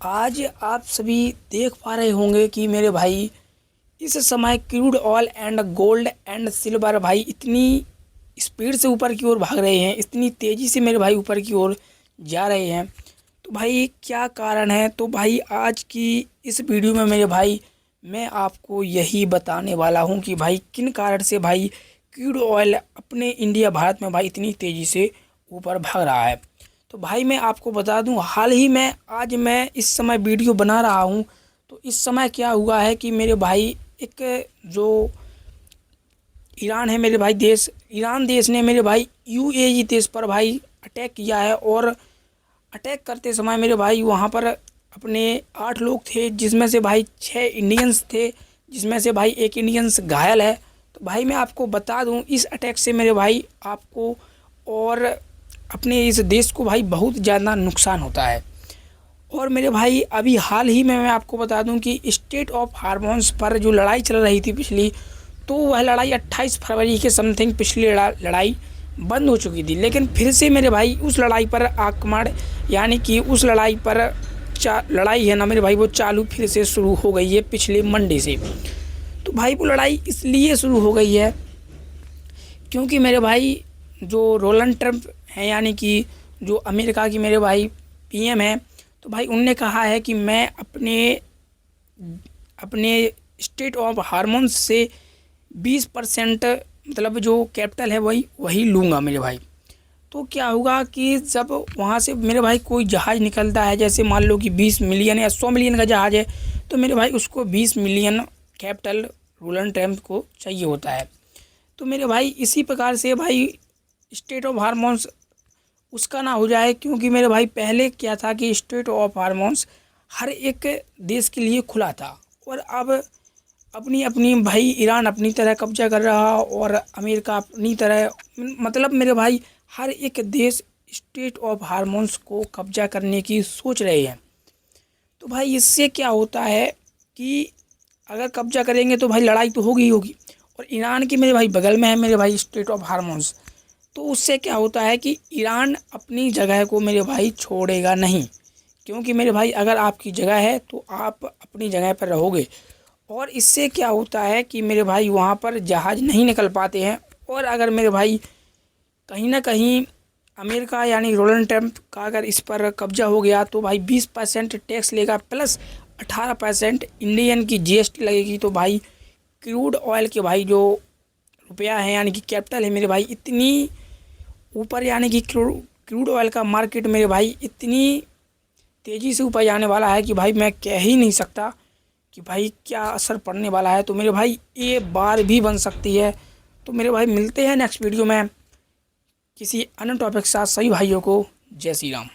आज आप सभी देख पा रहे होंगे कि मेरे भाई इस समय crude oil and gold and silver भाई इतनी स्पीड से ऊपर की ओर भाग रहे हैं, इतनी तेज़ी से मेरे भाई ऊपर की ओर जा रहे हैं। तो भाई क्या कारण है? तो भाई आज की इस वीडियो में मेरे भाई मैं आपको यही बताने वाला हूं कि भाई किन कारण से भाई क्रूड ऑयल अपने इंडिया भारत में भाई इतनी तेज़ी से ऊपर भाग रहा है। तो भाई मैं आपको बता दूं, हाल ही में आज मैं इस समय वीडियो बना रहा हूं, तो इस समय क्या हुआ है कि मेरे भाई एक जो ईरान है मेरे भाई देश, ईरान देश ने मेरे भाई यूएई देश पर भाई अटैक किया है। और अटैक करते समय मेरे भाई वहाँ पर अपने 8 लोग थे, जिसमें से भाई 6 इंडियंस थे, जिसमें से भाई एक इंडियंस घायल है। तो भाई मैं आपको बता दूं, इस अटैक से मेरे भाई आपको और अपने इस देश को भाई बहुत ज़्यादा नुकसान होता है। और मेरे भाई अभी हाल ही में मैं आपको बता दूं कि स्टेट ऑफ हार्मोन्स पर जो लड़ाई चल रही थी पिछली, तो वह लड़ाई 28 फरवरी के समथिंग पिछली लड़ाई बंद हो चुकी थी। लेकिन फिर से मेरे भाई उस लड़ाई पर आक्रमण, यानी कि उस लड़ाई पर लड़ाई है ना मेरे भाई, वो चालू फिर से शुरू हो गई है पिछले मंडे से। तो भाई वो लड़ाई इसलिए शुरू हो गई है क्योंकि मेरे भाई जो डोनाल्ड ट्रंप हैं, यानी कि जो अमेरिका की मेरे भाई पीएम हैं, तो भाई उनने कहा है कि मैं अपने अपने स्टेट ऑफ हार्मोन्स से 20% मतलब जो कैपिटल है वही लूँगा मेरे भाई। तो क्या होगा कि जब वहाँ से मेरे भाई कोई जहाज़ निकलता है, जैसे मान लो कि 20 मिलियन या 100 मिलियन का जहाज़ है, तो मेरे भाई उसको 20 मिलियन कैपिटल डोनाल्ड ट्रंप को चाहिए होता है। तो मेरे भाई इसी प्रकार से भाई स्टेट ऑफ हार्मोन्स उसका ना हो जाए, क्योंकि मेरे भाई पहले क्या था कि स्टेट ऑफ हार्मोन्स हर एक देश के लिए खुला था, और अब अपनी अपनी भाई ईरान अपनी तरह कब्जा कर रहा और अमेरिका अपनी तरह, मतलब मेरे भाई हर एक देश स्टेट ऑफ हार्मोन्स को कब्जा करने की सोच रहे हैं। तो भाई इससे क्या होता है कि अगर कब्जा करेंगे तो भाई लड़ाई तो होगी ही होगी। और ईरान की मेरे भाई बगल में है मेरे भाई स्टेट ऑफ हार्मोन्स, तो उससे क्या होता है कि ईरान अपनी जगह को मेरे भाई छोड़ेगा नहीं, क्योंकि मेरे भाई अगर आपकी जगह है तो आप अपनी जगह पर रहोगे। और इससे क्या होता है कि मेरे भाई वहाँ पर जहाज़ नहीं निकल पाते हैं। और अगर मेरे भाई कहीं ना कहीं अमेरिका यानी डोनाल्ड ट्रंप का अगर इस पर कब्जा हो गया, तो भाई 20% टैक्स लेगा, प्लस 18% इंडियन की जीएसटी लगेगी। तो भाई क्रूड ऑयल के भाई जो रुपया है, यानी कि कैपिटल है मेरे भाई, इतनी ऊपर, यानी कि क्रूड ऑयल का मार्केट मेरे भाई इतनी तेज़ी से ऊपर जाने वाला है कि भाई मैं कह ही नहीं सकता कि भाई क्या असर पड़ने वाला है। तो मेरे भाई ये बार भी बन सकती है। तो मेरे भाई मिलते हैं नेक्स्ट वीडियो में किसी अन्य टॉपिक के साथ। सभी भाइयों को जय श्री राम।